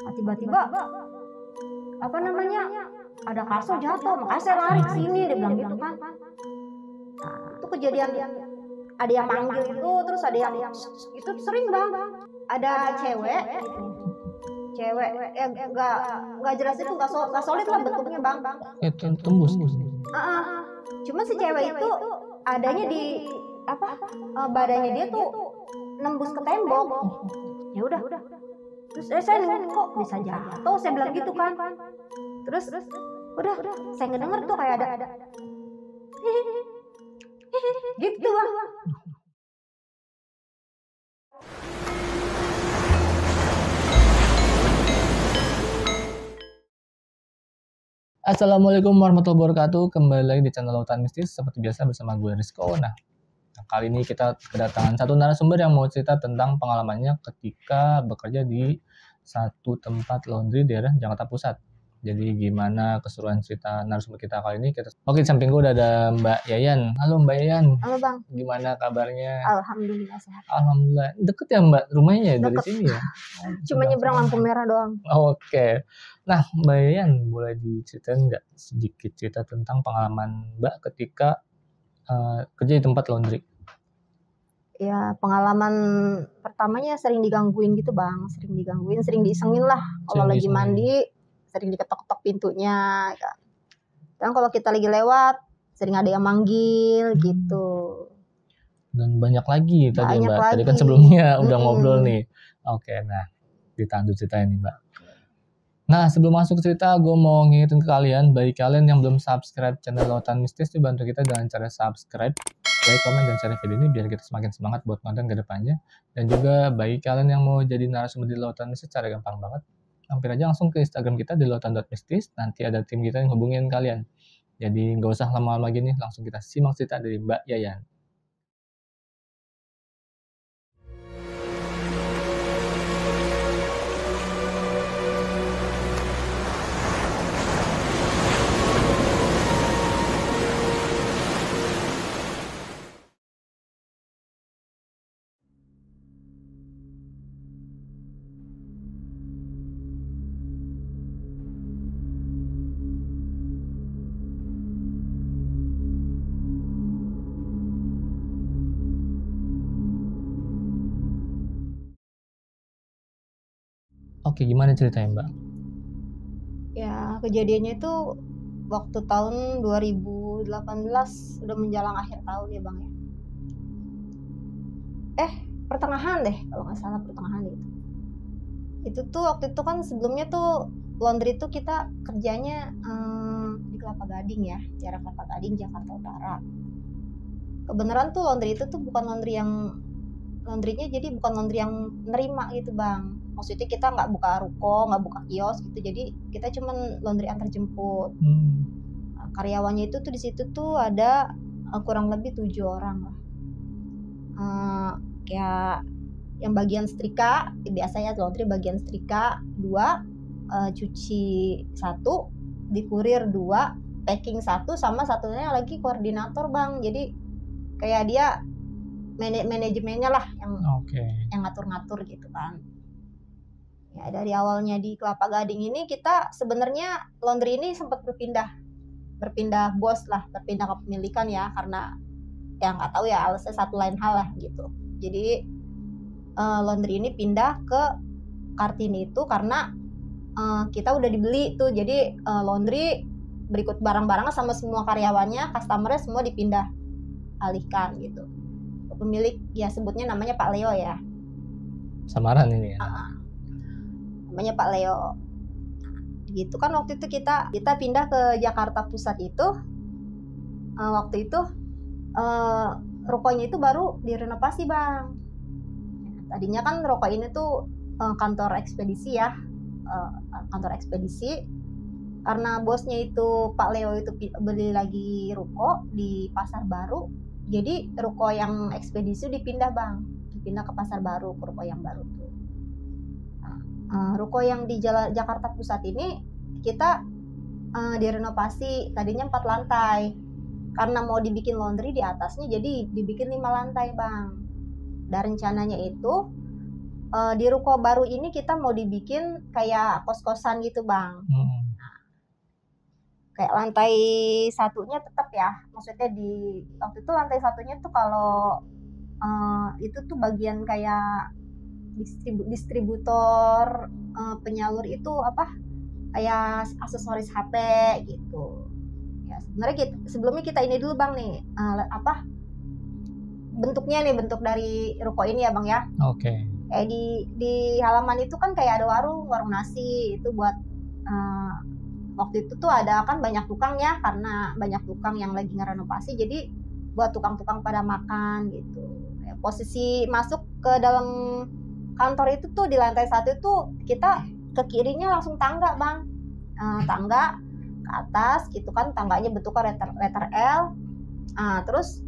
Nah, tiba-tiba apa namanya, ada kasur jatuh, makanya saya lari ke sini, dia bilang gitu kan. Nah, itu kejadian ada yang manggil itu, terus ada yang itu sering bang, ada cewek nggak jelas itu, nggak solid lah bentuknya bang. Itu tembus. Cuma si cewek itu adanya di badannya dia tuh nembus ke tembok. Ya udah. Terus saya nunggu kok bisa jatuh, saya bilang gitu kan. Terus udah saya ngedenger tuh kayak ada gitu bang. Assalamualaikum warahmatullahi wabarakatuh. Kembali lagi di channel Lautan Mistis seperti biasa bersama gue Rizko. Nah, kali ini kita kedatangan satu narasumber yang mau cerita tentang pengalamannya ketika bekerja di satu tempat laundry daerah Jakarta Pusat. Jadi gimana keseruan cerita narasumber kita kali ini? Oke, di samping gue udah ada Mbak Yayan. Halo Mbak Yayan. Halo bang. Gimana kabarnya? Alhamdulillah sehat. Alhamdulillah. Deket ya Mbak rumahnya dari sini ya? Cuma nyebrang lampu merah doang. Oke. Nah Mbak Yayan, boleh diceritain nggak sedikit cerita tentang pengalaman Mbak ketika kerja di tempat laundry? Ya pengalaman pertamanya sering digangguin gitu bang, sering diisengin lah kalau lagi mandi, sering diketok-ketok pintunya kan. Dan kalau kita lagi lewat sering ada yang manggil gitu. Dan banyak lagi tadi banyak Mbak, lagi. tadi kan sebelumnya udah ngobrol nih. Oke, nah ditandu ceritain nih Mbak. Nah sebelum masuk ke cerita, gue mau ngingetin ke kalian, bagi kalian yang belum subscribe channel Lautan Mistis, bantu kita dengan cara subscribe, like, komen, dan share video ini biar kita semakin semangat buat konten ke depannya. Dan juga bagi kalian yang mau jadi narasumber di Lautan Mistis, cara gampang banget. Hampir aja langsung ke Instagram kita di lautan.mistis, nanti ada tim kita yang hubungin kalian. Jadi nggak usah lama-lama gini, langsung kita simak cerita dari Mbak Yayan. Oke, gimana ceritanya Mbak? Ya kejadiannya itu waktu tahun 2018, udah menjelang akhir tahun ya bang ya. Pertengahan deh kalau nggak salah, pertengahan gitu. Itu tuh waktu itu kan sebelumnya tuh laundry itu kita kerjanya di Kelapa Gading ya, daerah Kelapa Gading, Jakarta Utara. Kebenaran tuh laundry itu tuh bukan laundrynya jadi bukan laundry yang nerima gitu bang. Maksudnya kita nggak buka ruko, nggak buka kios gitu, jadi kita cuman laundry antar jemput. Nah, karyawannya itu tuh di situ tuh ada kurang lebih 7 orang lah. Kayak yang bagian setrika, biasanya laundry bagian setrika 2, cuci 1, dikurir 2, packing 1, sama satunya lagi koordinator bang. Jadi kayak dia manajemennya lah yang ngatur-ngatur gitu kan. Ya dari awalnya di Kelapa Gading ini kita sebenarnya laundry ini sempat berpindah bos lah, berpindah kepemilikan ya, karena ya nggak tahu ya alasannya satu lain hal lah gitu. Jadi laundry ini pindah ke Kartini itu karena kita udah dibeli tuh, jadi laundry berikut barang-barangnya sama semua karyawannya, customernya semua dipindah alihkan gitu. Pemilik ya sebutnya namanya Pak Leo ya. Samaran ini ya. Namanya Pak Leo. Gitu kan waktu itu kita pindah ke Jakarta Pusat itu. Waktu itu rukonya itu baru direnovasi bang. Tadinya kan ruko ini tuh kantor ekspedisi ya, kantor ekspedisi. Karena bosnya itu Pak Leo itu beli lagi ruko di Pasar Baru, jadi ruko yang ekspedisi dipindah ke Pasar Baru, ke ruko yang baru tuh. Ruko yang di Jakarta Pusat ini kita direnovasi, tadinya 4 lantai. Karena mau dibikin laundry di atasnya, jadi dibikin 5 lantai bang. Dan rencananya itu di ruko baru ini kita mau dibikin kayak kos-kosan gitu bang. Kayak lantai satunya tetap ya, maksudnya di waktu itu lantai satunya tuh kalau itu tuh bagian kayak distributor, penyalur itu apa, kayak aksesoris HP gitu ya. Sebenarnya sebelumnya kita ini dulu bang nih, apa bentuknya nih, bentuk dari ruko ini ya bang ya. Oke. Kayak di halaman itu kan kayak ada warung nasi itu buat waktu itu tuh ada kan banyak tukang ya, karena banyak tukang yang lagi ngerenovasi, jadi buat tukang-tukang pada makan gitu. Ya, posisi masuk ke dalam kantor itu tuh di lantai 1 itu kita ke kirinya langsung tangga bang, tangga ke atas gitu kan, tangganya bentuknya letter L. Terus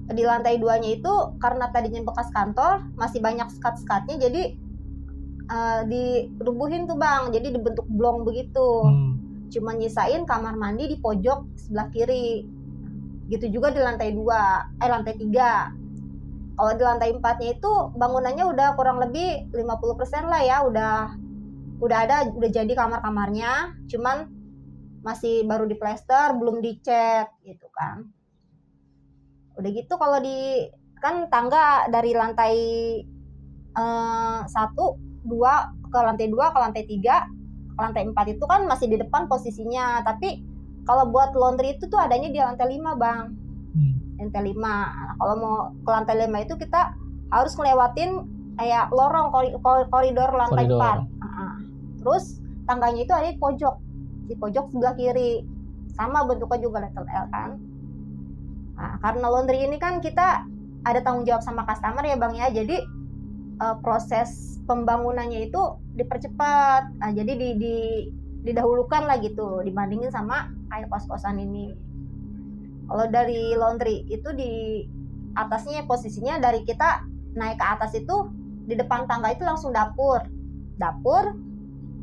di lantai 2-nya itu karena tadinya bekas kantor masih banyak skat-skatnya, jadi dirubuhin tuh bang, jadi dibentuk blong begitu. Cuma nyisain kamar mandi di pojok sebelah kiri. Gitu juga di lantai 3. Kalau di lantai 4-nya itu bangunannya udah kurang lebih 50% lah ya, udah jadi kamar-kamarnya, cuman masih baru diplester, belum dicat gitu kan. Udah gitu kalau kan tangga dari lantai 1, 2 ke lantai 2 ke lantai 3 ke lantai 4 itu kan masih di depan posisinya, tapi kalau buat laundry itu tuh adanya di lantai 5 bang. Lantai 5. Nah, kalau mau ke lantai 5 itu kita harus ngelewatin kayak lorong koridor lantai 4. Terus tangganya itu ada di pojok sebelah kiri, sama bentuknya juga letter L kan. Nah, karena laundry ini kan kita ada tanggung jawab sama customer ya bang ya, jadi proses pembangunannya itu dipercepat. Jadi didahulukan lah gitu dibandingin sama kayak kos-kosan ini. Kalau dari laundry itu di atasnya posisinya, dari kita naik ke atas itu di depan tangga itu langsung dapur.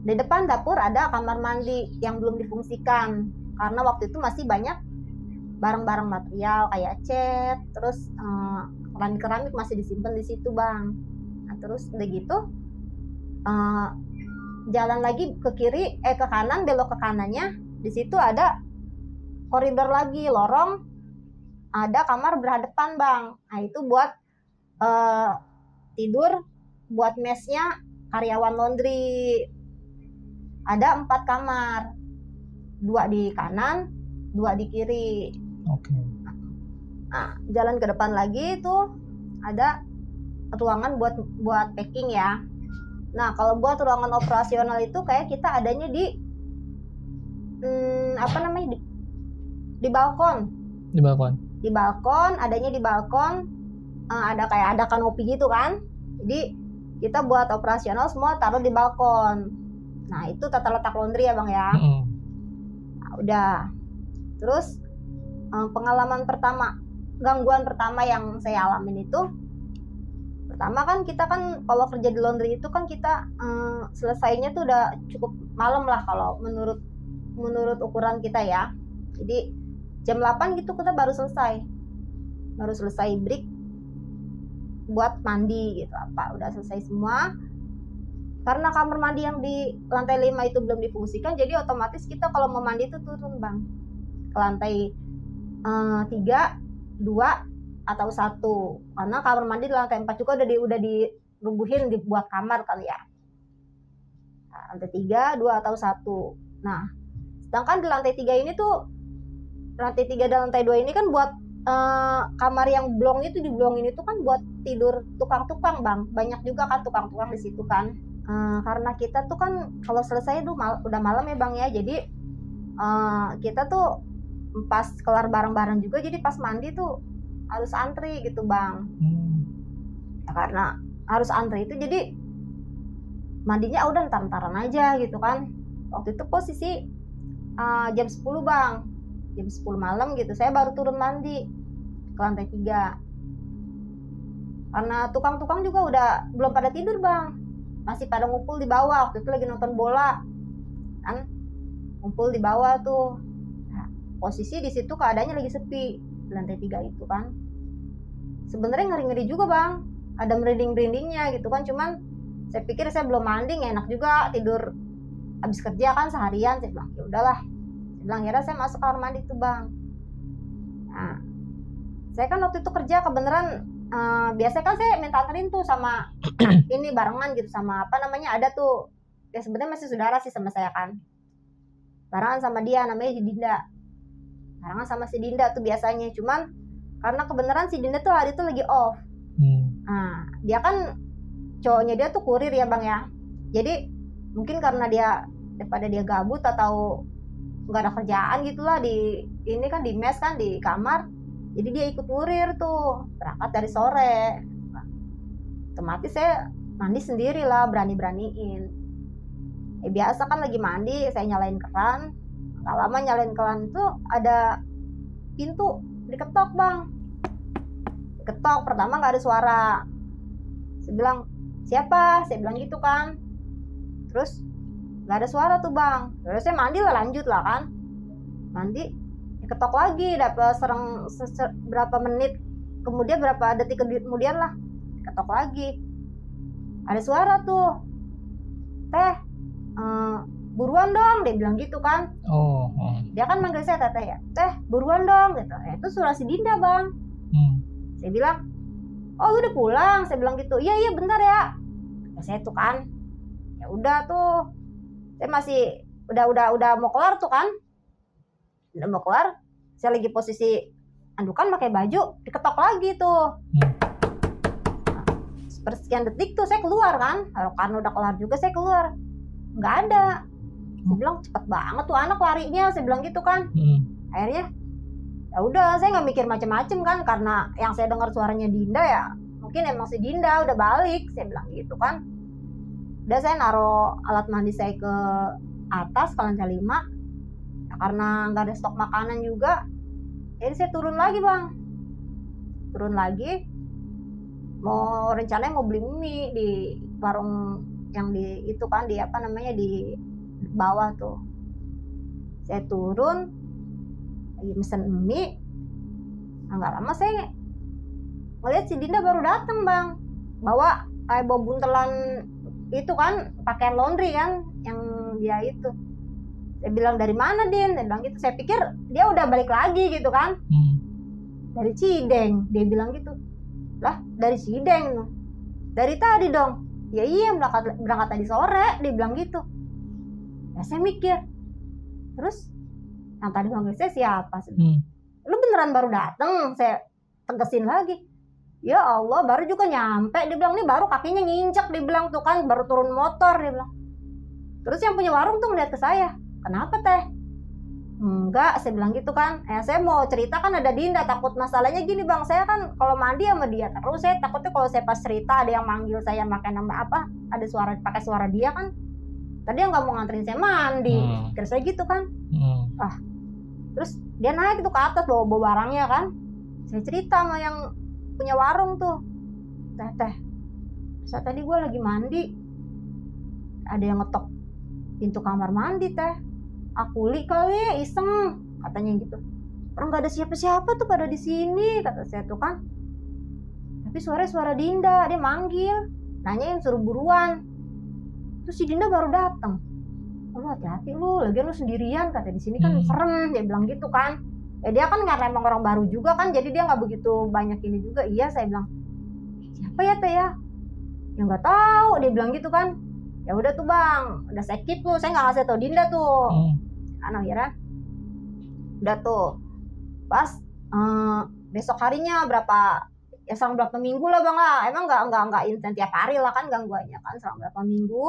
Di depan dapur ada kamar mandi yang belum difungsikan karena waktu itu masih banyak barang-barang material kayak cat, terus keramik masih disimpan di situ bang. Nah, terus udah gitu jalan lagi ke kanan, belok ke kanannya, di situ ada koridor lagi, lorong, ada kamar berhadapan bang. Nah itu buat tidur, buat mesnya karyawan laundry. Ada 4 kamar, 2 di kanan, 2 di kiri. Oke. Nah, jalan ke depan lagi tuh ada ruangan buat packing ya. Nah, kalau buat ruangan operasional itu kayak kita adanya di di balkon. Di balkon, adanya di balkon. Ada kayak ada kanopi gitu kan. Jadi kita buat operasional semua taruh di balkon. Nah, itu tata letak laundry ya bang ya. Nah, udah. Terus gangguan pertama yang saya alamin itu, pertama kan kita kan kalau kerja di laundry itu kan kita selesainya tuh udah cukup malam lah kalau menurut ukuran kita ya. Jadi jam 8 gitu kita baru selesai break buat mandi gitu, udah selesai semua. Karena kamar mandi yang di lantai 5 itu belum difungsikan, jadi otomatis kita kalau mau mandi itu turun bang ke lantai 3, 2 atau 1, karena kamar mandi di lantai 4 juga udah dirubuhin dibuat kamar kali ya. Nah, lantai 3, 2 atau 1. Nah, sedangkan di lantai 3 ini tuh, lantai 3 dan lantai 2 ini kan buat kamar yang blong itu, di blong ini tuh kan buat tidur tukang-tukang bang. Banyak juga kan tukang-tukang di situ kan. Karena kita tuh kan kalau selesai tuh udah malam ya bang ya, jadi kita tuh pas kelar bareng-bareng juga, jadi pas mandi tuh harus antri gitu bang. Ya, karena harus antri itu jadi mandinya udah ntar-ntaran aja gitu kan. Waktu itu posisi jam 10 bang, jam 10 malam gitu saya baru turun mandi ke lantai 3, karena tukang-tukang juga udah belum pada tidur bang, masih pada ngumpul di bawah. Waktu itu lagi nonton bola kan, ngumpul di bawah tuh. Nah, posisi di situ keadaannya lagi sepi di lantai 3 itu kan. Sebenarnya ngeri-ngeri juga bang, ada merinding-merindingnya gitu kan, cuman Saya pikir saya belum mandi, nggak enak juga tidur habis kerja kan seharian. Saya bilang ya udahlah, saya bilang ya saya masuk kamar mandi tuh bang. Nah, saya kan waktu itu kerja kebenaran biasanya kan saya minta anterin tuh sama ini barengan gitu sama apa namanya, ada tuh ya sebenarnya masih saudara sih sama saya kan, barengan sama dia namanya si Dinda, barengan sama si Dinda tuh biasanya. Cuman karena kebenaran si Dinda tuh hari itu lagi off. Nah, dia kan cowoknya dia tuh kurir ya bang ya, jadi mungkin karena dia daripada dia gabut atau nggak ada kerjaan gitulah di ini kan di mes kan di kamar, jadi dia ikut kurir tuh berangkat dari sore. Otomatis saya mandi sendiri lah, berani-beraniin. Biasa kan lagi mandi, saya nyalain keran. Gak lama nyalain keran tuh ada pintu diketok bang. Diketok, pertama gak ada suara. Saya bilang, siapa? Saya bilang gitu kan. Terus gak ada suara tuh bang. Terus saya mandi lah, lanjut lah kan. Mandi, diketok lagi. Dapat berapa menit kemudian, berapa detik kemudian lah, diketok lagi. Ada suara tuh, teh, buruan dong, dia bilang gitu kan. Dia kan manggil saya teteh ya, teh buruan dong gitu. Itu suara si Dinda bang. Saya bilang, oh lu udah pulang? Saya bilang gitu. Iya bentar ya. Saya tuh kan, ya udah tuh, saya masih udah mau kelar tuh kan, udah mau kelar. Saya lagi posisi andukan pakai baju, diketok lagi tuh. Persekian detik tuh saya keluar kan, karena udah kelar juga saya keluar, nggak ada. Saya bilang cepet banget tuh anak larinya, saya bilang gitu kan. Akhirnya ya udah saya nggak mikir macem-macem kan, karena yang saya dengar suaranya Dinda ya mungkin emang si Dinda udah balik, saya bilang gitu kan. Udah saya naruh alat mandi saya ke atas ke lantai 5 ya, karena nggak ada stok makanan juga. Jadi saya turun lagi bang, turun lagi. Rencananya mau beli mie di warung yang di itu kan, di apa namanya, di bawah tuh. Saya turun lagi mesen mie. Nggak lama saya ngeliat si Dinda baru datang bang, bawa kayak bawa buntelan itu kan, pakaian laundry kan yang dia itu. Saya bilang dari mana Din? Dia bilang gitu. Saya pikir dia udah balik lagi gitu kan. Dari Cideng, dia bilang gitu. Lah dari Cideng, dari tadi dong. Ya iya berangkat tadi sore, dia bilang gitu. Ya saya mikir, terus yang tadi manggil saya siapa sih? Lu beneran baru dateng? Saya tegesin lagi. Ya Allah, baru juga nyampe. Dia bilang nih baru kakinya nginjek, dia bilang tuh kan baru turun motor, dia bilang. Terus yang punya warung tuh ngeliat ke saya, kenapa teh? Enggak, saya bilang gitu kan. Saya mau cerita kan ada Dinda, takut masalahnya gini bang, saya kan kalau mandi sama dia terus, saya takutnya kalau saya pas cerita ada yang manggil saya pakai nama apa, ada suara pakai suara dia kan. Tadi yang nggak mau nganterin saya mandi, kira saya gitu kan. Terus dia naik itu ke atas bawa barangnya kan. Saya cerita sama yang punya warung tuh, teh, saat tadi gue lagi mandi, ada yang ngetok pintu kamar mandi teh. Akuli kali iseng katanya gitu. Orang nggak ada siapa-siapa tuh pada di sini, kata saya tuh kan. Tapi suara Dinda, dia manggil, nanyain suruh buruan. Terus si Dinda baru datang. Lu hati-hati lu, lagian lu sendirian, kata di sini kan serem, dia bilang gitu kan. Ya dia kan karena emang orang baru juga kan, jadi dia nggak begitu banyak ini juga. Iya, saya bilang siapa ya teh ya? Ya nggak tahu, dia bilang gitu kan. Ya udah tuh bang, udah saya keep tuh, saya nggak ngasih tau Dinda tuh. Kan akhirnya udah tuh pas besok harinya berapa ya, selang berapa minggu lah bang lah, emang nggak intens tiap hari lah kan gangguannya kan, selang berapa minggu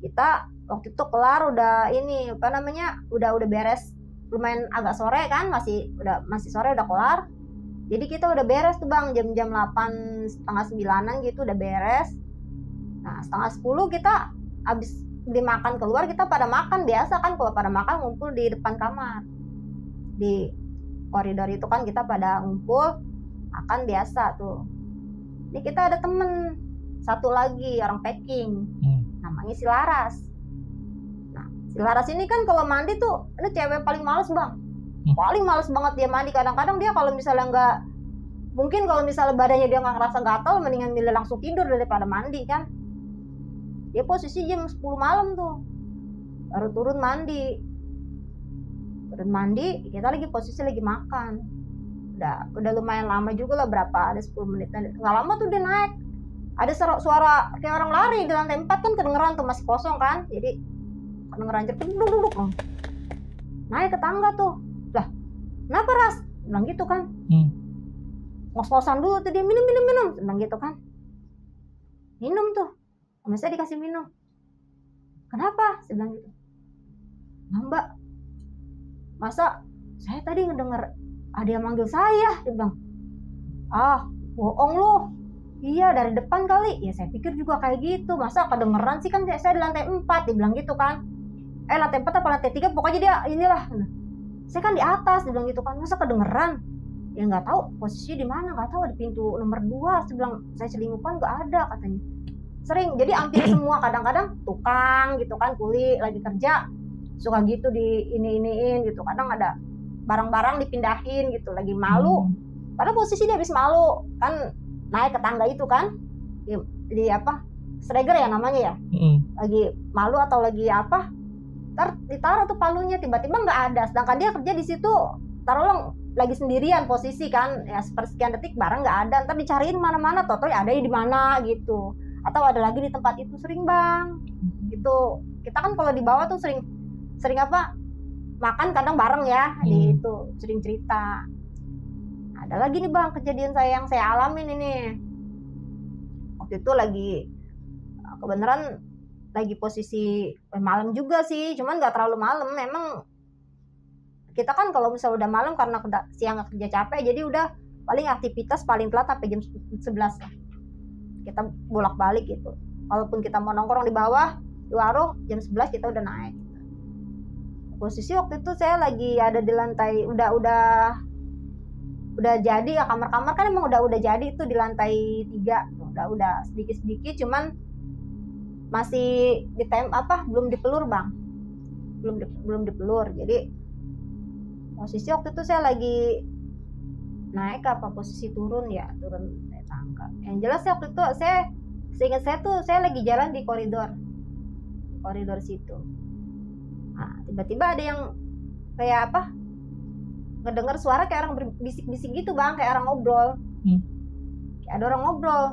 kita waktu itu kelar udah ini apa namanya, udah beres, lumayan agak sore kan, masih sore udah kelar. Jadi kita udah beres tuh bang, jam 8 setengah 9 gitu udah beres. Nah setengah 10 kita habis dimakan keluar, kita pada makan biasa kan, kalau pada makan ngumpul di depan kamar, di koridor itu kan kita pada ngumpul makan biasa tuh. Ini kita ada temen satu lagi orang packing, namanya si Laras. Nah si Laras ini kan kalau mandi tuh ini cewek paling males bang, paling males banget dia mandi. Kadang-kadang dia kalau misalnya nggak, mungkin kalau misalnya badannya dia nggak ngerasa gatal, mendingan milih langsung tidur daripada mandi kan. Dia posisi jam 10 malam tuh baru turun mandi, kita lagi posisi lagi makan. Udah lumayan lama juga lah, berapa, ada 10 menit. Nggak lama tuh dia naik, ada suara kayak orang lari di lantai 4 kan, kedengeran tuh, masih kosong kan, jadi kedengeran duduk naik ke tangga tuh. Lah kenapa Ras, bilang gitu kan. Ngos-ngosan dulu tuh dia, minum bilang gitu kan. Minum tuh sama saya, dikasih minum. Kenapa, saya bilang gitu. Nah Mbak, masa saya tadi ngedenger ada yang manggil saya, dia bilang. Ah bohong lu, iya dari depan kali. Ya saya pikir juga kayak gitu, masa kedengeran sih, kan saya di lantai 4, dia bilang gitu kan. Lantai 4 apa lantai 3, pokoknya dia inilah. Saya kan di atas, dia bilang gitu kan, masa kedengeran. Ya nggak tahu posisinya di mana, nggak tahu, di pintu nomor 2. Saya bilang, saya selingkuhan nggak ada katanya. Sering, jadi hampir semua, kadang-kadang tukang gitu kan, kuli lagi kerja suka gitu di iniin gitu. Kadang ada barang-barang dipindahin gitu, lagi malu. Padahal posisi dia habis malu kan, naik ke tangga itu kan, di apa, Stregger ya namanya ya. Lagi malu atau lagi apa, ditaruh tuh palunya, tiba-tiba nggak ada. Sedangkan dia kerja di situ, taruh lagi sendirian posisi kan, ya sepersekian detik barang nggak ada, ntar dicariin mana-mana, toto ada di mana gitu, atau ada lagi di tempat itu. Sering Bang gitu. Kita kan kalau di bawah tuh sering apa, makan kadang bareng ya, di itu sering cerita. Ada lagi nih Bang kejadian yang saya alamin ini. Waktu itu lagi kebenaran lagi posisi malam juga sih, cuman nggak terlalu malam. Memang kita kan kalau misalnya udah malam karena siang kerja capek, jadi udah paling aktivitas paling telat sampai jam 11 lah. Kita bolak-balik gitu. Walaupun kita mau nongkrong di bawah di warung, jam 11 kita udah naik. Posisi waktu itu saya lagi ada di lantai, udah jadi ya, kamar-kamar kan emang udah jadi itu di lantai 3. Udah sedikit-sedikit, cuman masih belum dipelur Bang. Belum dipelur. Jadi posisi waktu itu saya lagi naik apa posisi turun dari tangga. Yang jelas waktu itu seingat saya tuh saya lagi jalan di koridor situ. Nah, tiba-tiba ada yang kayak apa, ngedenger suara kayak orang bisik-bisik gitu Bang, kayak orang ngobrol. Kayak ada orang ngobrol.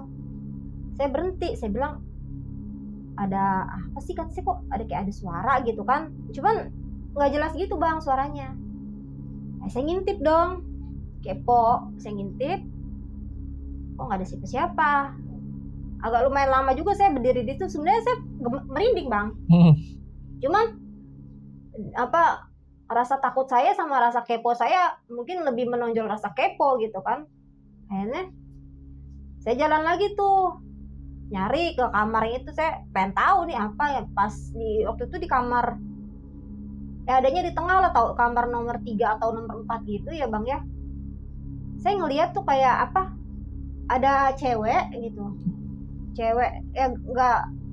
Saya berhenti, saya bilang, ada apa sih, kan saya kok ada suara gitu kan, cuman nggak jelas gitu Bang suaranya. Saya ngintip dong, kepo, saya ngintip, kok nggak ada siapa-siapa. Agak lumayan lama juga saya berdiri di situ. Sebenarnya saya merinding Bang. Cuman apa, rasa takut saya sama rasa kepo saya mungkin lebih menonjol rasa kepo gitu kan. Akhirnya saya jalan lagi tuh, nyari ke kamar itu. Saya pengen tahu nih apa ya. Pas waktu itu di kamar adanya di tengah lah, tahu kamar nomor 3 atau nomor 4 gitu ya Bang ya. Saya ngeliat tuh kayak apa, ada cewek gitu, cewek ya,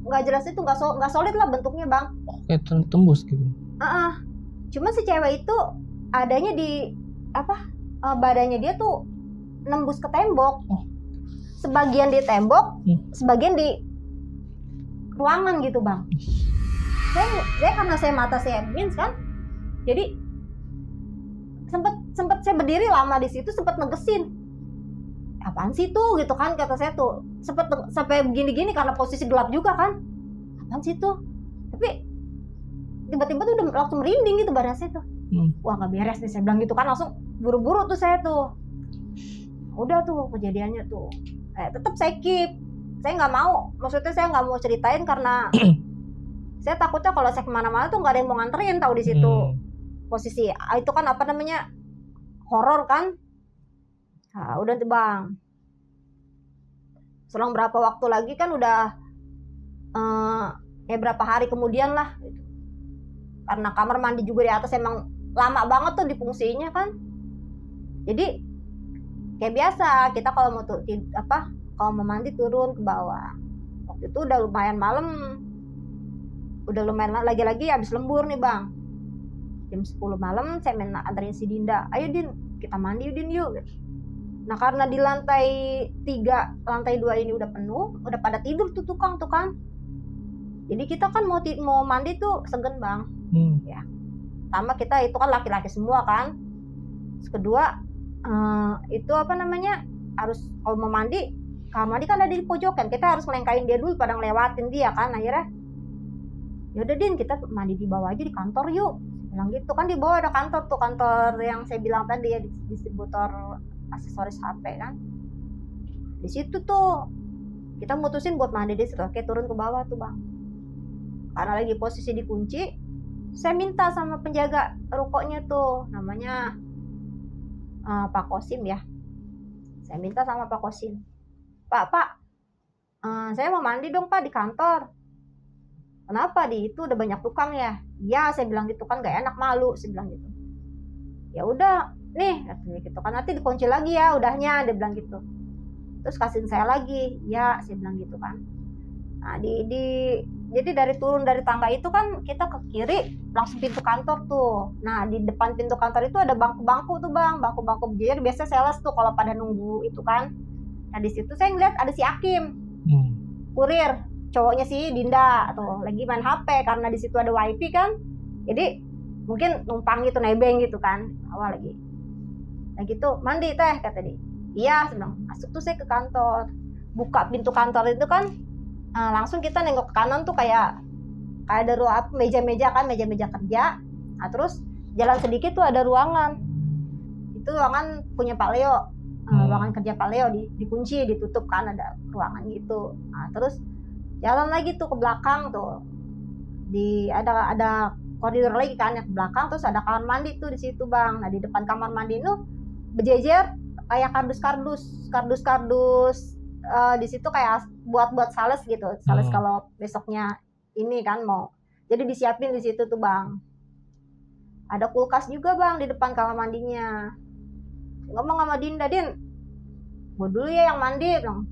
nggak jelas itu, nggak solid lah bentuknya Bang, kayak tembus gitu. Cuma si cewek itu adanya di apa, badannya dia tuh nembus ke tembok. Sebagian di tembok, sebagian di ruangan gitu Bang. Saya karena saya mata saya mins kan, jadi sempet saya berdiri lama di situ, sempet negesin, apaan sih tuh gitu kan, kata saya tuh sempet sampai begini-gini karena posisi gelap juga kan, apaan sih tuh. Tapi tiba-tiba tuh udah langsung merinding gitu badan saya tuh. Wah nggak beres nih, saya bilang gitu kan, langsung buru-buru tuh saya tuh. Udah tuh kejadiannya tuh, tetap saya keep. Saya nggak mau, maksudnya saya nggak mau ceritain karena saya takutnya kalau saya kemana-mana tuh nggak ada yang mau nganterin tahu di situ. Posisi itu kan apa namanya, horor kan. Nah, udah tuh Bang, selang berapa waktu lagi kan udah berapa hari kemudian lah gitu. Karena kamar mandi juga di atas emang lama banget tuh difungsinya kan. Jadi kayak biasa kita kalau mau mandi turun ke bawah. Waktu itu udah lumayan malam, lagi-lagi habis lembur nih Bang. Jam 10 malam saya anterin si Dinda, ayo Din kita mandi Din yuk. Nah karena di lantai 3, lantai 2 ini udah penuh, udah pada tidur tuh tukang tuh kan. Jadi kita kan mau mandi tuh segen bang. Ya, pertama kita itu kan laki-laki semua kan. Terus kedua itu apa namanya, harus kalau mau mandi, kamar mandi kan ada di pojokan, kita harus melengkain dia dulu pada ngelewatin dia kan. Akhirnya yaudah Din, kita mandi di bawah aja di kantor yuk, bilang gitu kan. Di bawah ada kantor tuh, kantor yang saya bilang tadi ya, distributor aksesoris HP kan. Di situ tuh kita mutusin buat mandi di situ. Oke, turun ke bawah tuh bang, karena lagi posisi dikunci. Saya minta sama penjaga rukonya tuh, namanya Pak Kosim ya. Saya minta sama Pak Kosim, Pak, saya mau mandi dong Pak di kantor. Kenapa? Di itu udah banyak tukang ya. Iya, saya bilang gitu kan, gak enak, malu, saya bilang gitu. Ya udah nih katanya gitu kan, nanti dikunci lagi ya udahnya, dia bilang gitu. Terus kasihin saya lagi, ya saya bilang gitu kan. Nah jadi dari turun dari tangga itu kan kita ke kiri langsung pintu kantor tuh. Nah di depan pintu kantor itu ada bangku-bangku tuh bang, bangku-bangku berjejer, biasa sales tuh kalau pada nunggu itu kan. Nah di situ saya ngeliat ada si Akim, kurir, cowoknya si Dinda tuh lagi main HP karena di situ ada wifi kan. Jadi mungkin numpang gitu, nebeng gitu kan awal lagi. Nah gitu, mandi teh kata dia. Iya, sedang masuk tuh saya ke kantor. Buka pintu kantor itu kan langsung kita nengok ke kanan tuh kayak ada ruang meja-meja kan, meja-meja kerja. Nah terus jalan sedikit tuh ada ruangan. Itu ruangan punya Pak Leo. Ruangan kerja Pak Leo dikunci, ditutup kan, ada ruangan gitu. Nah terus jalan lagi tuh ke belakang tuh. Ada koridor lagi kan yang ke belakang, terus ada kamar mandi tuh di situ bang. Nah di depan kamar mandi itu berjejer kayak kardus di situ kayak buat sales gitu, sales kalau besoknya ini kan mau, jadi disiapin di situ tuh bang. Ada kulkas juga bang di depan kamar mandinya. Ngomong sama Dinda, Din, gue dulu ya yang mandi dong.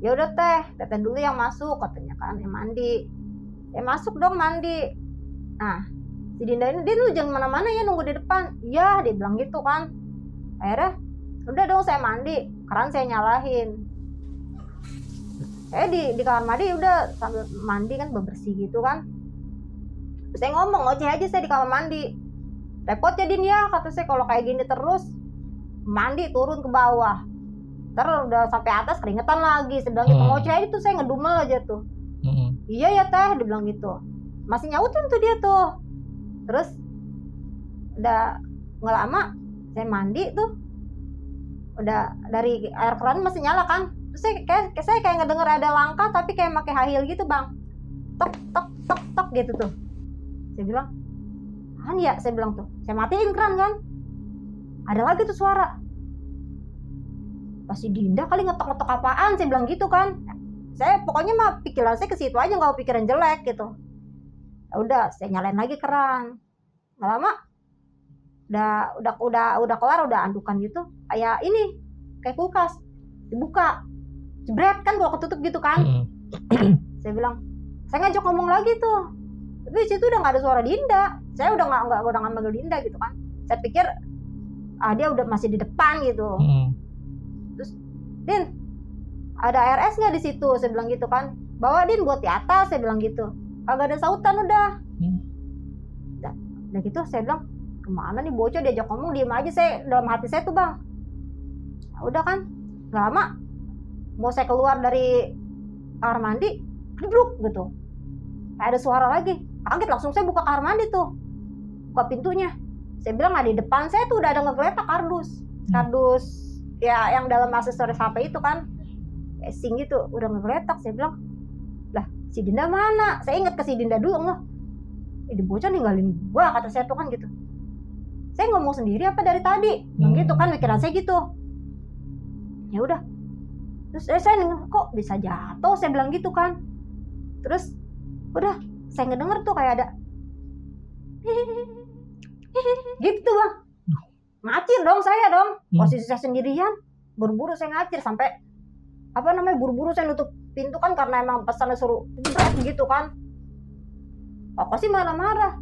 Ya udah teteh dulu yang masuk katanya kan, yang mandi. Masuk dong mandi. Nah si Dinda ini, Din lu jangan mana-mana ya, nunggu di depan. Iya dia bilang gitu kan. Akhirnya udah dong saya mandi, keran saya nyalain. Saya di kamar mandi udah sambil mandi kan, bebersih gitu kan. Saya ngomong ngoceh aja saya di kamar mandi. Repot ya Din ya, kata saya, kalau kayak gini terus mandi turun ke bawah, ntar udah sampai atas keringetan lagi. Saya bilang gitu, ngoceh aja tuh, saya ngedumel aja tuh. Iya ya teh, dia bilang gitu. Masih nyautin tuh dia tuh. Terus udah nggak lama saya mandi tuh, udah dari air keran masih nyala kan. Terus saya kayak ngedenger ada langkah tapi kayak pakai high heel gitu bang, tok tok tok tok gitu tuh. Saya bilang kan ya, saya bilang tuh, saya matiin keran kan, ada lagi tuh suara. Pasti Dinda kali ngetok-ngetok apaan, saya bilang gitu kan. Saya pokoknya mah pikiran saya ke situ aja, nggak pikiran jelek gitu. Ya udah saya nyalain lagi keran. Nggak lama udah kelar, udah andukan gitu, kayak ini, kayak kulkas dibuka, jebret kan, gua ketutup gitu kan. Saya bilang, saya ngajak ngomong lagi tuh, tapi di situ udah nggak ada suara Dinda. Saya udah nggak manggil Dinda gitu kan. Saya pikir dia udah masih di depan gitu. Terus, Din, ada RS nggak di situ? Saya bilang gitu kan. Bawa Din buat di atas, saya bilang gitu. Kagak ada sautan udah. Udah gitu saya bilang, kemana nih bocah, diajak ngomong diem aja. Saya dalam hati saya tuh bang, nah, udah kan, nggak lama mau saya keluar dari kamar mandi, duduk gitu, kayak ada suara lagi. Kaget, langsung saya buka kamar mandi tuh, buka pintunya. Saya bilang, nah di depan saya tuh udah ada ngegeletak kardus ya, yang dalam aksesoris HP itu kan, casing gitu, udah ngegeletak. Saya bilang, lah si Dinda mana? Saya ingat ke si Dinda dulu, nggak, di bocah ninggalin gua, kata saya tuh kan gitu. Saya ngomong sendiri apa dari tadi? Gitu kan pikiran saya gitu. Ya udah. Terus saya kok bisa jatuh, saya bilang gitu kan. Terus udah, saya ngedenger tuh kayak ada gitu bang. Ngacir dong saya dong. Posisi saya sendirian, buru-buru saya ngacir, sampai buru-buru saya nutup pintu kan, karena emang pesannya suruh gitu kan. Kok sih marah-marah,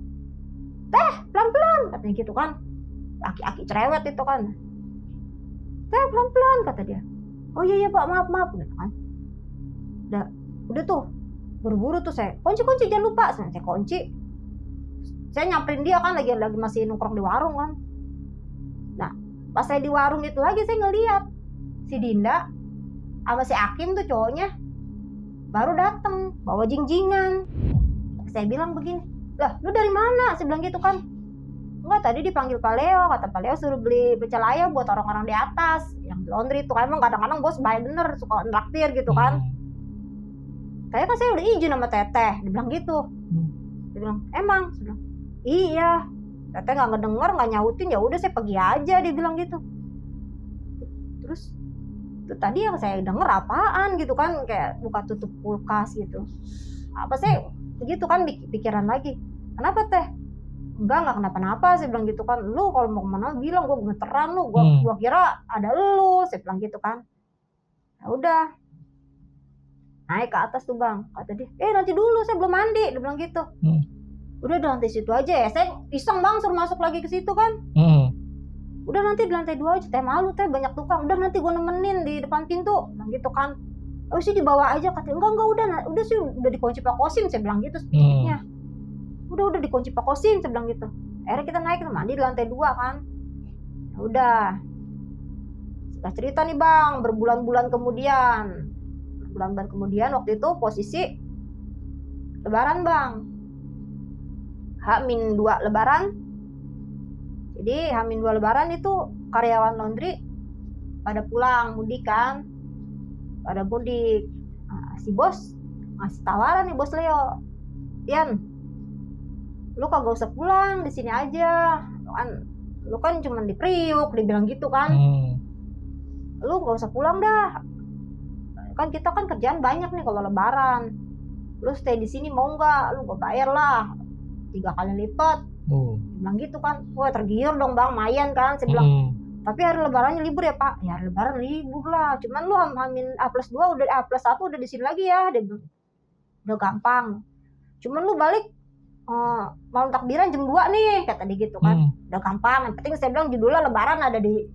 teh pelan-pelan katanya gitu kan, aki-aki cerewet itu kan. Teh pelan-pelan kata dia. Oh iya pak, maaf gitu kan. Udah tuh buru-buru tuh saya kunci jangan lupa, saya kunci. Saya nyamperin dia kan lagi masih nongkrong di warung kan. Nah pas saya di warung itu lagi saya ngeliat si Dinda sama si Akim tuh cowoknya baru datang bawa jingjingan. Saya bilang begini, lah lu dari mana? Saya bilang gitu kan. Enggak, tadi dipanggil Pak Leo, kata Pak Leo suruh beli pecel ayam buat orang-orang di atas yang di laundry itu kan. Emang kadang-kadang bos baik bener suka nraktir gitu kan. Saya kan saya udah izin sama Teteh, dibilang gitu. Dia bilang emang, saya bilang, iya. Teteh nggak ngedenger, nggak nyautin, ya udah saya pergi aja, dia bilang gitu. Terus itu tadi yang saya denger apaan gitu kan, kayak buka tutup kulkas gitu. Apa saya begitu kan pikiran lagi. Kenapa Teh? Enggak kenapa-napa, saya bilang gitu kan. Lu kalau mau kemana bilang, gue gemeteran lu, gua kira ada lu, saya bilang gitu kan. Ya udah, naik ke atas tuh bang, kata dia, nanti dulu saya belum mandi, dia bilang gitu. Udah di lantai situ aja ya, saya iseng bang suruh masuk lagi ke situ kan. Udah nanti di lantai 2 aja, Teh malu Teh banyak tukang, udah nanti gue nemenin di depan pintu, bilang gitu kan. Oh sih di bawah aja, kata enggak udah sih udah dikunci Pak Kosim, saya bilang gitu sebetulnya. Udah dikunci Pak Kosim, saya bilang gitu. Akhirnya kita naik mandi di lantai 2 kan. Ya udah, singkat cerita nih bang, berbulan-bulan kemudian waktu itu posisi lebaran bang, H-2 lebaran. Jadi H-2 lebaran itu karyawan laundry pada pulang mudik kan, pada mudik. Nah, si bos ngasih tawaran nih, bos Leo, Yan, lu kagak usah pulang, di sini aja, lu kan cuma di Priuk, dibilang gitu kan. Lu gak usah pulang dah, kan kita kan kerjaan banyak nih kalau lebaran, lu stay di sini mau nggak? Lu gue bayar lah 3 kali lipat. Bilang gitu kan. Wah tergiur dong bang, mayan kan. Saya bilang tapi hari lebarannya libur ya Pak? Ya hari lebaran libur lah, cuman lu hamin A+2 udah A+1 udah di sini lagi ya. Dia bilang udah gampang, cuman lu balik malam takbiran jam 2 nih, kata dia gitu kan. Udah gampang, yang penting saya bilang judulnya lebaran ada di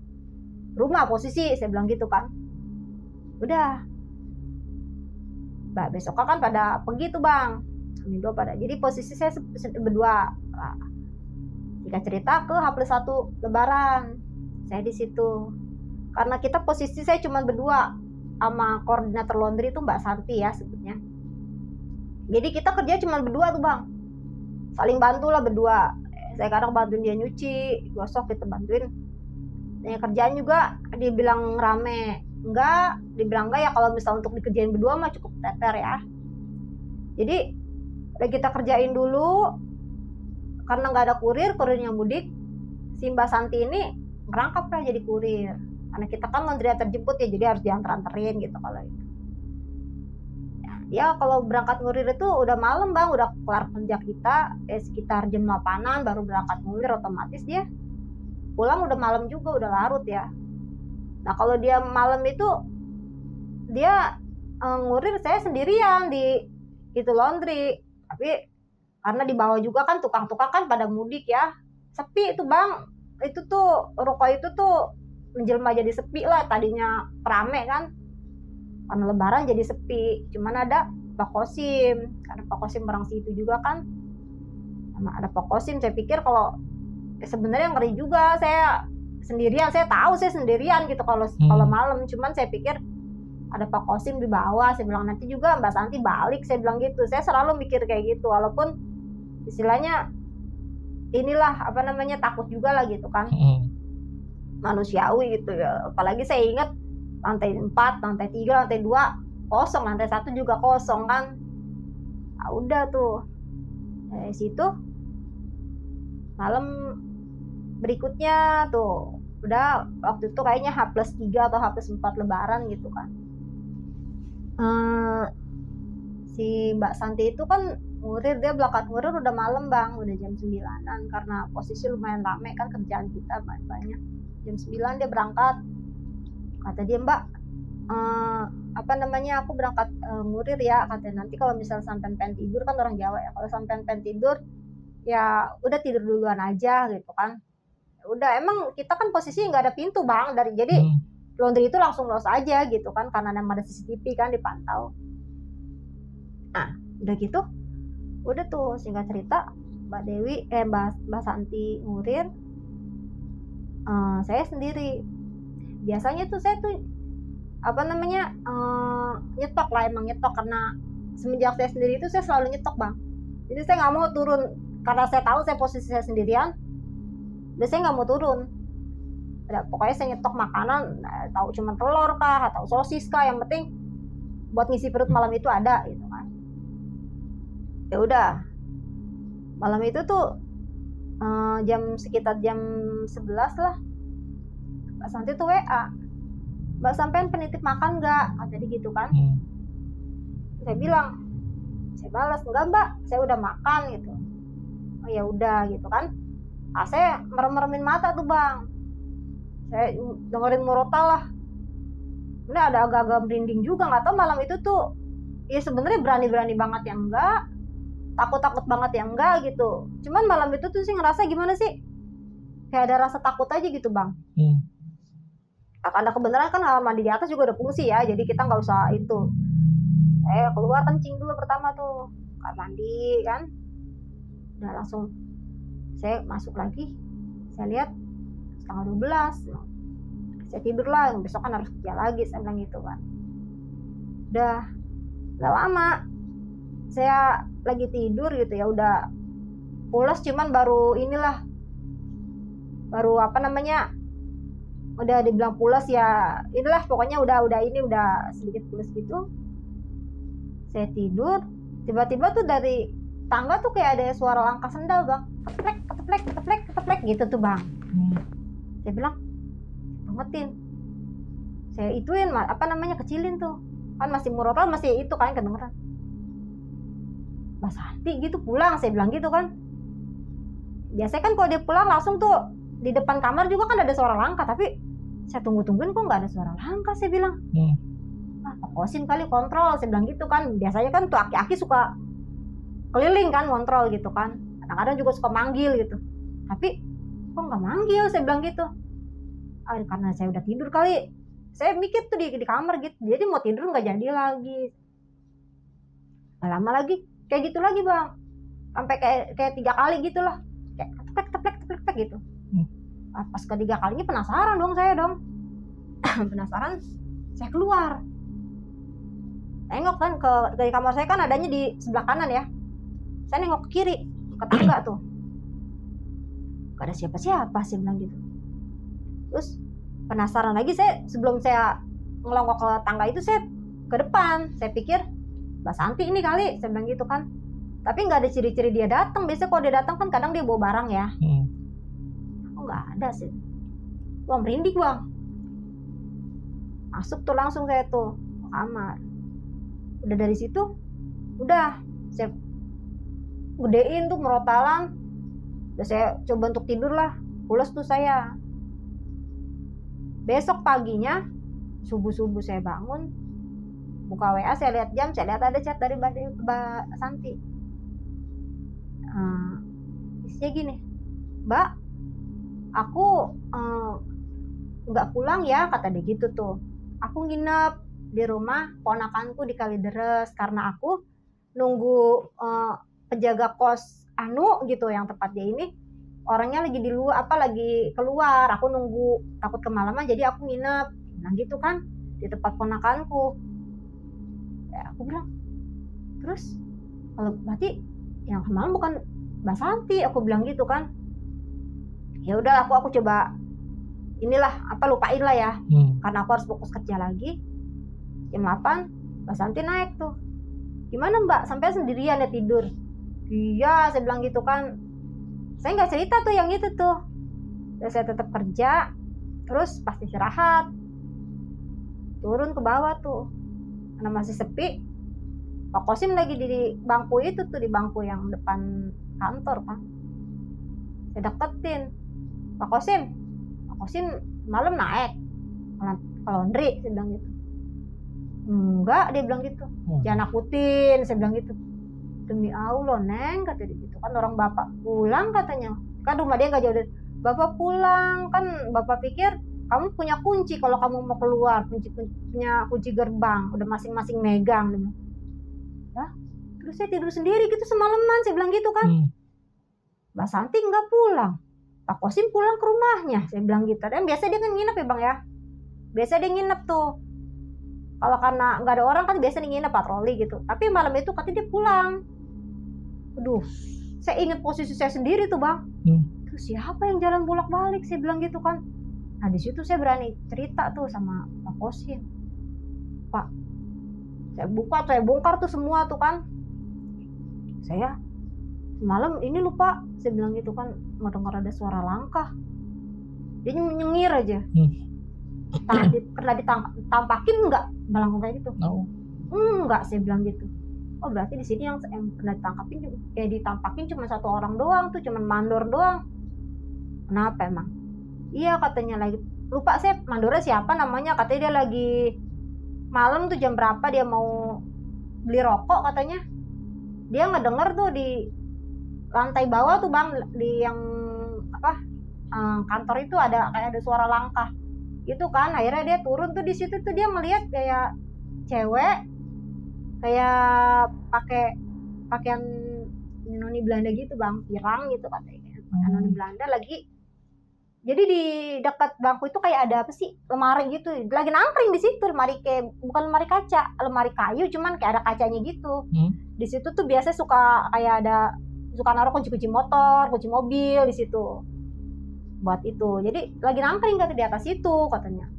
rumah posisi, saya bilang gitu kan. Udah, bah besoknya kan pada pergi tuh bang, H-2 pada. Jadi posisi saya berdua. Jika cerita ke H+1 lebaran, saya di situ. Karena kita posisi saya cuma berdua sama koordinator laundry itu Mbak Santi ya sebutnya. Jadi kita kerja cuma berdua tuh bang, saling bantu lah berdua. Saya kadang bantuin dia nyuci, gosok, kita bantuin. Dan kerjaan juga dibilang rame, enggak, dibilang enggak ya, kalau misal untuk dikerjain berdua mah cukup teter ya. Jadi kita kerjain dulu, karena nggak ada kurirnya mudik, si Mbak Santi ini merangkap lah jadi kurir. Karena kita kan laundry terjemput ya, jadi harus diantar-anterin gitu kalau itu. Ya, dia kalau berangkat ngurir itu udah malam bang, udah kelar kerja kita, sekitar jam 8-an baru berangkat ngurir, otomatis dia pulang udah malam juga, udah larut ya. Nah kalau dia malam itu dia ngurir, saya sendirian di itu laundry. Tapi karena di bawah juga kan tukang-tukang kan pada mudik ya, sepi itu bang. Itu tuh ruko itu tuh menjelma jadi sepi lah, tadinya rame kan, karena lebaran jadi sepi. Cuman ada Pak Kosim, karena Pak Kosim orang situ juga kan, sama ada Pak Kosim. Saya pikir kalau sebenarnya ngeri juga, saya sendirian, saya tahu saya sendirian gitu kalau malam. Cuman saya pikir ada Pak Kosim di bawah, saya bilang nanti juga Mbak Santi balik, saya bilang gitu. Saya selalu mikir kayak gitu, walaupun istilahnya inilah apa namanya, takut juga lah gitu kan, manusiawi gitu ya. Apalagi saya ingat lantai 4, lantai 3, lantai 2 kosong, lantai 1 juga kosong kan. Nah, udah tuh dari situ malam berikutnya tuh udah, waktu itu kayaknya H+3 atau H+4 lebaran gitu kan. Si Mbak Santi itu kan ngurir, dia berangkat ngurir udah malam bang, udah jam 9-an, karena posisi lumayan rame kan kerjaan kita banyak. Jam 9 dia berangkat. Kata dia, Mbak, apa namanya, aku berangkat ngurir ya, katanya. Nanti kalau misal sampai pengen tidur, kan orang Jawa ya, kalau sampai pengen tidur ya udah tidur duluan aja gitu kan. Udah, emang kita kan posisinya nggak ada pintu bang, jadi laundry itu langsung los aja gitu kan, karena ada CCTV kan dipantau. Nah Udah gitu, udah tuh singkat cerita Mbak Santi ngurir, saya sendiri. Biasanya tuh saya tuh nyetok lah, emang nyetok karena semenjak saya sendiri itu saya selalu nyetok bang. Jadi saya nggak mau turun karena saya tahu saya posisi saya sendirian, dan saya nggak mau turun. Pokoknya saya nyetok makanan, tahu cuma telur kah atau sosis kah, yang penting buat ngisi perut malam itu ada gitu kan. Ya udah, malam itu tuh sekitar jam 11 lah, Mbak Santi tuh WA, Mbak sampean penitip makan nggak, kata dia gitu kan. Saya bilang, saya balas, enggak Mbak, saya udah makan gitu. Oh ya udah gitu kan. Saya merem-meremin mata tuh bang, saya dengerin murotal lah. Ini ada agak-agak merinding juga, nggak tahu malam itu tuh ya sebenarnya berani-berani banget yang enggak, takut-takut banget yang enggak gitu. Cuman malam itu tuh sih ngerasa gimana sih, kayak ada rasa takut aja gitu bang. Karena kebenaran kan kamar mandi di atas juga ada fungsi ya, jadi kita nggak usah itu. Saya keluar kencing dulu pertama tuh, kamar mandi kan, udah langsung saya masuk lagi. Saya lihat setengah 12, saya tidur lah, besok kan harus kerja lagi, saya bilang gitu kan. Udah gak lama saya lagi tidur gitu ya, udah pulas, cuman baru udah dibilang pulas ya inilah, pokoknya udah sedikit pulas gitu. Saya tidur, tiba-tiba tuh dari tangga tuh kayak ada suara langkah sendal bang, keteplek gitu tuh bang. Saya bilang, bangetin, saya ituin kecilin tuh kan, masih murotal, masih itu kan kedengeran. Mbak Santi gitu pulang, saya bilang gitu kan. Biasanya kan kalau dia pulang langsung tuh di depan kamar juga kan ada suara langkah, tapi saya tungguin kok nggak ada suara langkah. Saya bilang, Pak Kosim kali kontrol, saya bilang gitu kan. Biasanya kan tuh aki-aki suka keliling kan kontrol gitu kan, kadang-kadang juga suka manggil gitu, tapi kok nggak manggil, saya bilang gitu. Karena saya udah tidur kali, saya mikir tuh di kamar gitu, jadi mau tidur nggak jadi lagi. Gak lama lagi kayak gitu lagi bang, sampai kayak 3 kali gitulah, kayak teplek gitu. Pas ketiga kalinya penasaran dong saya penasaran, saya keluar, nengok kan dari kamar saya kan adanya di sebelah kanan ya. Saya nengok ke kiri, ke tangga tuh, gak ada siapa-siapa, saya bilang gitu. Terus penasaran lagi saya, sebelum saya ngelongok ke tangga itu, saya ke depan, saya pikir Mbak Santi ini kali, saya bilang gitu kan. Tapi nggak ada ciri-ciri dia datang. Biasanya kalau dia datang kan kadang dia bawa barang ya. Oh nggak ada sih. Wah merinding bang. Masuk tuh langsung saya tuh ke kamar. Udah dari situ, udah saya gedein tuh merotalan. Udah saya coba untuk tidur lah, pulas tuh saya. Besok paginya subuh saya bangun, buka WA, saya lihat jam, saya lihat ada chat dari Mbak Santi. Isinya gini, Mbak, aku nggak pulang ya, kata dia gitu tuh. Aku nginep di rumah ponakanku di Kalideres karena aku nunggu penjaga kos gitu, yang tepatnya ini orangnya lagi di luar, lagi keluar. Aku nunggu takut kemalaman, jadi aku nginep, nah gitu kan, di tempat ponakanku. Ya, aku bilang, terus kalau berarti yang kemarin bukan Mbak Santi, aku bilang gitu kan. Ya udah, aku coba lupain lah ya, karena aku harus fokus kerja lagi. Jam 8 Mbak Santi naik tuh, gimana Mbak, sampai sendirian ya tidur? Iya, saya bilang gitu kan. Saya nggak cerita tuh yang itu tuh. Dan saya tetap kerja, terus pas istirahat turun ke bawah tuh, karena masih sepi. Pak Kosim lagi di bangku itu tuh, di bangku yang depan kantor kan. Saya deketin, Pak Kosim malam naik ke laundry, saya bilang gitu. Enggak, dia bilang gitu. Jangan nakutin, saya bilang gitu. Demi Allah Neng, kata dia gitu kan, orang bapak pulang katanya, kan rumah dia nggak jauh dari bapak pulang, kan bapak pikir kamu punya kunci kalau kamu mau keluar, punya kunci gerbang, udah masing-masing megang. Ya Terus saya tidur sendiri gitu semalaman, saya bilang gitu kan. Mbak Santi nggak pulang, Pak Kosim pulang ke rumahnya, saya bilang gitu. Dan biasa dia kan nginep ya bang ya, biasa dia nginep tuh. Kalau karena nggak ada orang kan biasa dia nginep patroli gitu. Tapi malam itu katanya dia pulang. Aduh, saya ingat posisi saya sendiri tuh bang. Terus siapa yang jalan bolak-balik, saya bilang gitu kan. Nah di situ saya berani cerita tuh sama Pak Kosim. Pak, saya buka, saya bongkar tuh semua tuh kan. Saya malam ini lupa, saya bilang gitu kan, mau dengar ada suara langkah. Dia nyengir aja. Pernah ditampakin enggak belangkong kayak gitu? Enggak, saya bilang gitu. Oh berarti di sini yang pernah ditampakin cuma satu orang doang tuh, cuma mandor doang. Kenapa emang? Iya katanya lagi, lupa saya mandornya siapa namanya, katanya dia lagi malam tuh jam berapa dia mau beli rokok katanya. Dia ngedenger tuh di lantai bawah tuh bang, di yang kantor itu ada kayak ada suara langkah gitu kan. Akhirnya dia turun tuh, di situ tuh dia melihat kayak cewek kayak pakai pakaian noni Belanda gitu bang, pirang gitu katanya, noni Belanda lagi. Jadi di dekat bangku itu kayak ada apa sih, lemari gitu, lagi nangkring di situ. Lemari kayak bukan lemari kaca, lemari kayu, cuman kayak ada kacanya gitu. Di situ tuh biasanya suka kayak ada, suka naruh kunci-kunci motor, kunci mobil di situ buat itu. Jadi lagi nangkring kata di atas itu katanya.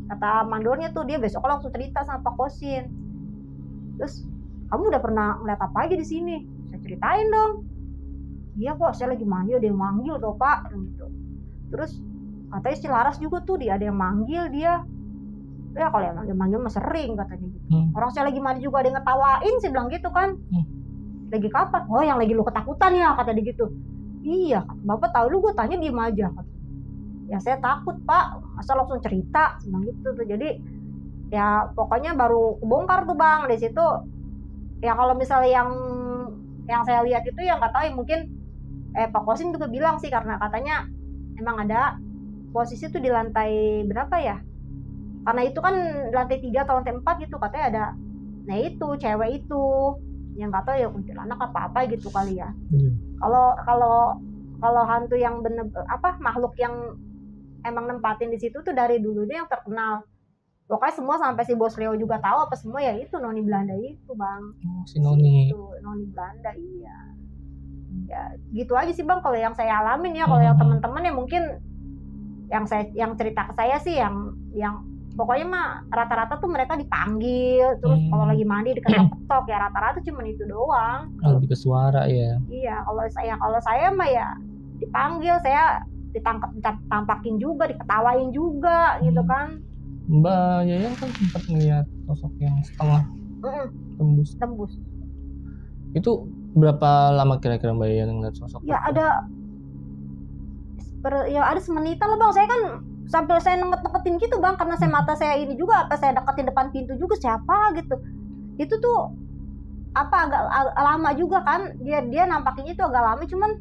Kata mandornya tuh, dia besok langsung cerita sama Pak Kosin. Terus, kamu udah pernah ngeliat apa aja di sini? Saya ceritain dong. Iya kok, saya lagi manggil, dia manggil tuh Pak gitu. Terus katanya si Laras juga tuh, dia ada yang manggil dia. Ya kalau yang manggil mah sering katanya gitu. Orang saya lagi mandi juga ada yang ngetawain, saya bilang gitu kan. Lagi kapan? Oh yang lagi lu ketakutan ya, kata dia gitu. Iya, Bapak tahu lu, gue tanya diem aja. Ya saya takut Pak, masa langsung cerita, bilang gitu tuh. Jadi ya pokoknya baru kebongkar tuh bang di situ. Ya kalau misalnya yang saya lihat itu yang nggak tahu ya, mungkin Pak Kosin juga bilang sih, karena katanya emang ada posisi tuh di lantai berapa ya? Karena itu kan lantai 3 atau lantai 4 gitu katanya ada. Nah itu cewek itu yang nggak tahu ya kuntilanak apa gitu kali ya. Kalau hantu yang bener makhluk yang emang nempatin di situ tuh dari dulu dia yang terkenal. Pokoknya semua sampai si Bos Leo juga tahu apa semua ya itu noni Belanda itu bang. Si noni. Itu noni Belanda iya. Ya gitu aja sih bang kalau yang saya alamin ya. Kalau yang teman-teman ya mungkin yang cerita ke saya sih yang pokoknya mah rata-rata tuh mereka dipanggil terus kalau lagi mandi diketok-ketok ya, rata-rata cuma itu doang. Lebih ke suara ya. Iya, kalau saya mah ya dipanggil, saya ditampakin juga, diketawain juga gitu kan. Mbak Yayan kan sempat melihat sosok yang setengah tembus. Itu berapa lama kira-kira Mbak Yayan ngeliat sosok? Ya itu? Ada semenitan lah bang. Saya kan sambil saya neket-neketin gitu bang, karena saya mata saya ini juga, apa saya deketin depan pintu juga siapa gitu. Itu tuh agak lama juga kan, dia nampakinnya itu agak lama, cuman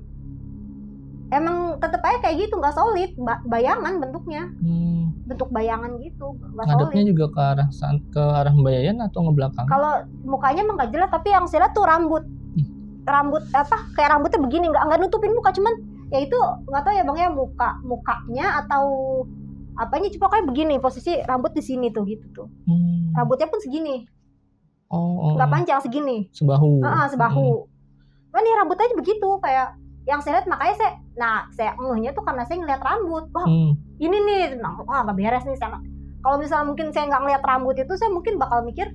emang tetep aja kayak gitu, nggak solid, bayangan bentuknya. Bentuk bayangan gitu, ngadepnya juga ke arah Mbak Yayan atau ngebelakang? Kalau mukanya emang nggak jelas, tapi yang saya lihat tuh rambut kayak rambutnya begini, nggak nutupin muka, cuman ya itu nggak tahu ya bang ya, mukanya atau apanya, cuma kayak begini posisi rambut di sini tuh gitu tuh. Rambutnya pun segini, nggak panjang, segini, sebahu. Kan nih rambutnya begitu kayak yang saya lihat, makanya saya ngehnya tuh karena saya ngeliat rambut. Ini nih, nggak beres nih sama. Kalau misalnya mungkin saya nggak ngeliat rambut itu, saya mungkin bakal mikir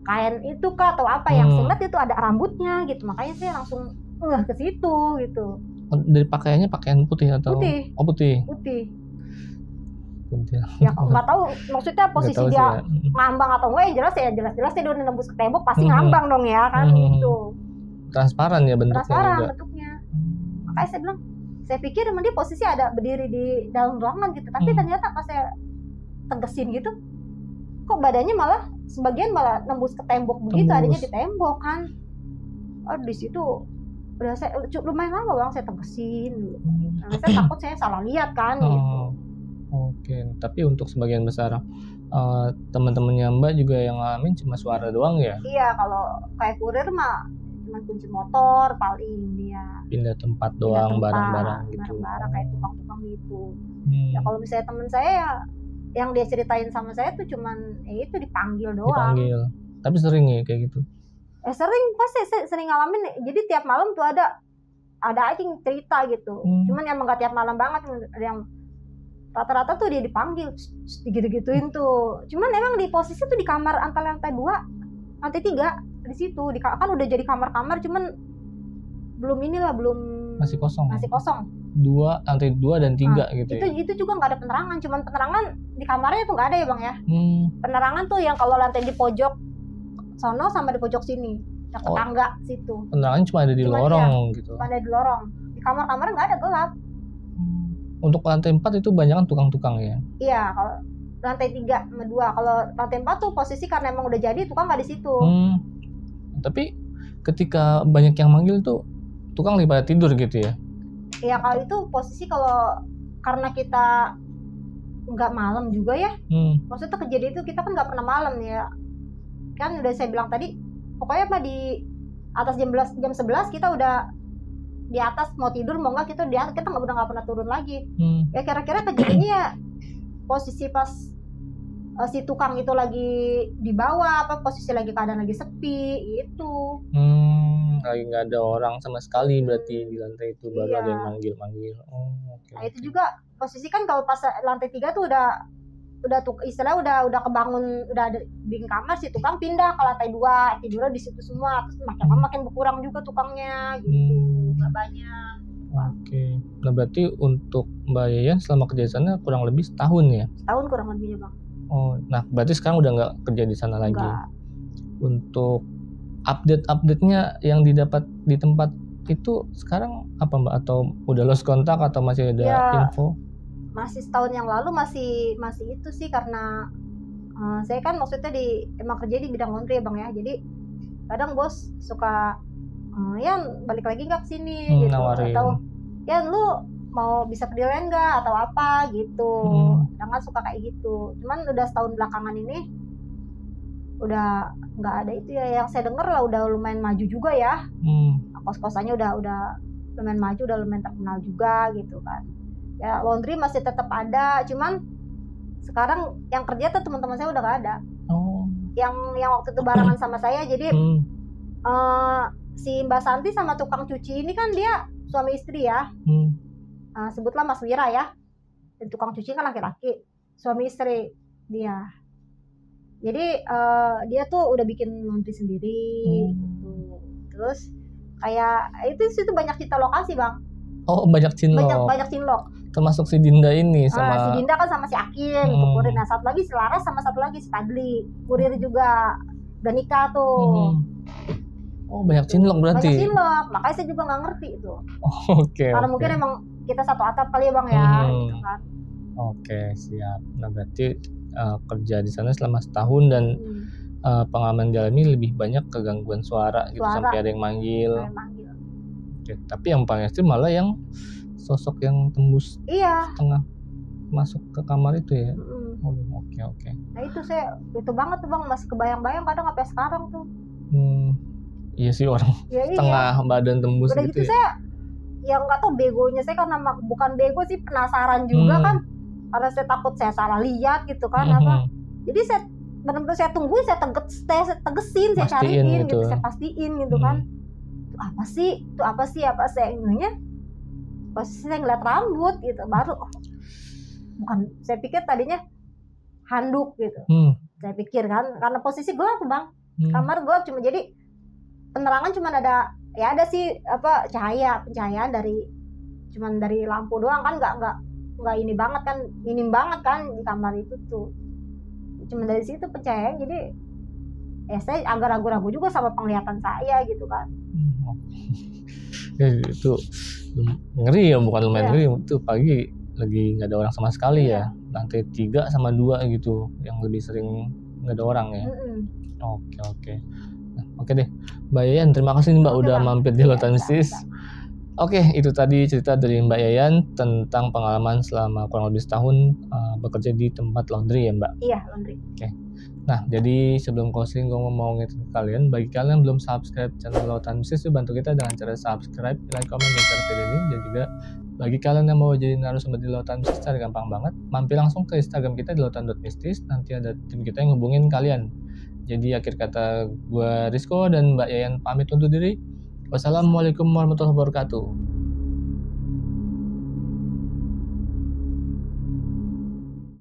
kain itu kah atau apa. Yang saya lihat itu ada rambutnya gitu, makanya saya langsung ngeh ke situ gitu. Dari pakaiannya pakaian putih atau? Putih. Oh putih. Ya nggak tahu maksudnya posisi dia ngambang atau enggak, ya jelas dia udah nembus ke tembok, pasti ngambang dong ya kan gitu. Transparan ya bentuknya. Bentuknya. Makanya saya bilang, saya pikir emang dia posisi ada berdiri di dalam ruangan gitu, tapi ternyata pas saya tegesin gitu, kok badannya malah sebagian malah nembus ke tembok begitu, adanya di tembok kan. Di situ udah saya lumayan lama bang saya tegesin gitu. Karena saya takut saya salah lihat kan gitu. Oke, tapi untuk sebagian besar teman-temannya Mbak juga yang ngalamin cuma suara doang ya? Iya, kalau kayak kurir mah cuma kunci motor paling dia Pindah tempat pindah doang, tempat, barang-barang gitu. barang-barang kayak tukang-tukang gitu. Ya Hmm, kalau misalnya temen saya ya yang dia ceritain sama saya tuh cuman itu dipanggil doang. dipanggil. Tapi sering ya kayak gitu. Sering, pasti sering ngalamin. Jadi tiap malam tuh ada aja yang cerita gitu. Cuman emang gak tiap malam banget, ada yang rata-rata tuh dia dipanggil gitu-gituin tuh. Cuman emang di posisi tuh di kamar antara lantai 2 lantai 3 di situ kan udah jadi kamar-kamar, cuman belum Masih kosong. Lantai 2 dan 3 gitu ya. Itu juga nggak ada penerangan, cuman penerangan di kamarnya tuh nggak ada ya Bang ya. Penerangan tuh yang kalau lantai di pojok sono sama di pojok sini, dekat tangga situ. Penerangan cuma ada di lorong gitu. Cuma ada di lorong. Di kamar-kamar nggak ada, gelap. Untuk lantai 4 itu banyak kan tukang-tukang ya? Iya, kalau lantai 3 sama 2. Kalau lantai 4 tuh posisi karena emang udah jadi tukang nggak di situ. Tapi ketika banyak yang manggil tuh tukang lagi pada tidur gitu ya? Iya, kalau itu posisi kalau karena kita nggak malam juga ya. Maksudnya kejadian itu kita kan nggak pernah malam ya. Kan udah saya bilang tadi, pokoknya apa di atas jam 11 kita udah di atas, mau tidur mau nggak kita udah nggak pernah turun lagi. Ya kira-kira kejadiannya ya posisi pas si tukang itu lagi di bawah, posisi lagi keadaan lagi sepi itu. Lagi nggak ada orang sama sekali berarti di lantai itu, baru ada yang manggil. Nah itu juga posisi kan kalau pas lantai 3 tuh udah istilah udah kebangun, udah ada di kamar, si tukang pindah ke lantai 2, tidurnya di situ semua, terus makin berkurang juga tukangnya gitu, nggak banyak. Oke. Nah berarti untuk Mbak Yayan selama kerja di sana kurang lebih setahun ya? Setahun kurang lebihnya Bang. Nah berarti sekarang udah nggak kerja di sana lagi? Untuk update-nya yang didapat di tempat itu sekarang apa Mbak? Atau udah lost kontak atau masih ada info? Masih setahun yang lalu masih itu sih, karena saya kan maksudnya emang kerja di bidang laundry ya Bang ya. Jadi kadang bos suka ya balik lagi nggak ke sini gitu, nawarin. Atau ya lu mau bisa ke lain nggak atau apa gitu. Kadang suka kayak gitu. Cuman udah setahun belakangan ini udah nggak ada itu ya. Yang saya dengar lah udah lumayan maju juga ya. Kos-kosannya udah lumayan maju, udah lumayan terkenal juga gitu kan. Ya laundry masih tetap ada, cuman sekarang yang kerja tuh teman-teman saya udah nggak ada. Yang waktu itu barengan sama saya, jadi si Mbak Santi sama tukang cuci ini kan dia suami istri ya. Sebutlah Mas Wira ya. Dan tukang cuci kan laki-laki, suami istri dia. Jadi dia tuh udah bikin laundry sendiri gitu. Terus kayak itu banyak cita lokasi Bang. Banyak cinlok. Banyak cinlok. Termasuk si Dinda ini sama si Dinda kan sama si Akin kurir. Nah satu lagi si Laras sama satu lagi si Padli kurir juga, udah nikah tuh. Banyak cinlok berarti. Banyak cinlok, makanya saya juga nggak ngerti itu. Karena mungkin emang kita satu atap kali ya Bang ya. Gitu kan. Siap. Nah berarti kerja di sana selama setahun dan pengalaman dialami lebih banyak kegangguan suara gitu, sampai ada yang manggil. Tapi yang paling ekstrim malah yang sosok yang tembus setengah masuk ke kamar itu ya. Oke. Nah itu saya itu banget tuh Bang, masih kebayang-bayang kadang sampai sekarang tuh. Iya sih, orang setengah badan tembus udah gitu ya. Saya yang nggak tahu begonya saya, karena bukan bego sih, penasaran juga kan, karena saya takut saya salah lihat gitu kan. Jadi saya benar-benar saya tungguin, saya tegesin, saya cariin gitu, saya pastiin gitu kan. Itu apa sih saya inginnya. Pas saya ngeliat rambut gitu, baru bukan, saya pikir tadinya handuk gitu. Saya pikir kan, karena posisi gelap Bang, kamar gelap, cuma jadi penerangan cuma ada sih pencahayaan dari lampu doang kan, nggak ini banget kan, minim banget kan di kamar itu tuh, cuma dari situ pencahayaan. Jadi saya agak ragu-ragu juga sama penglihatan saya gitu kan. Itu ngeri ya, bukan lumayan ngeri, itu pagi lagi nggak ada orang sama sekali ya. Lantai 3 sama 2 gitu yang lebih sering nggak ada orang ya. Oke. Nah, oke deh Mbak Yayan, terima kasih nih Mbak udah mampir di Lautan Mistis. Oke, itu tadi cerita dari Mbak Yayan tentang pengalaman selama kurang lebih setahun bekerja di tempat laundry ya Mbak? Iya, laundry. Oke. Nah, jadi sebelum closing gue mau ngingetin ke kalian, bagi kalian yang belum subscribe channel Lautan Bisnis, bantu kita dengan cara subscribe, like, comment, dan share video ini. Dan juga bagi kalian yang mau jadi narasumber di Lautan Bisnis, cara gampang banget, mampir langsung ke Instagram kita di lautan.bisnis, nanti ada tim kita yang hubungin kalian. Jadi akhir kata gue Rizko dan Mbak Yayan pamit undur diri. Wassalamualaikum warahmatullahi wabarakatuh.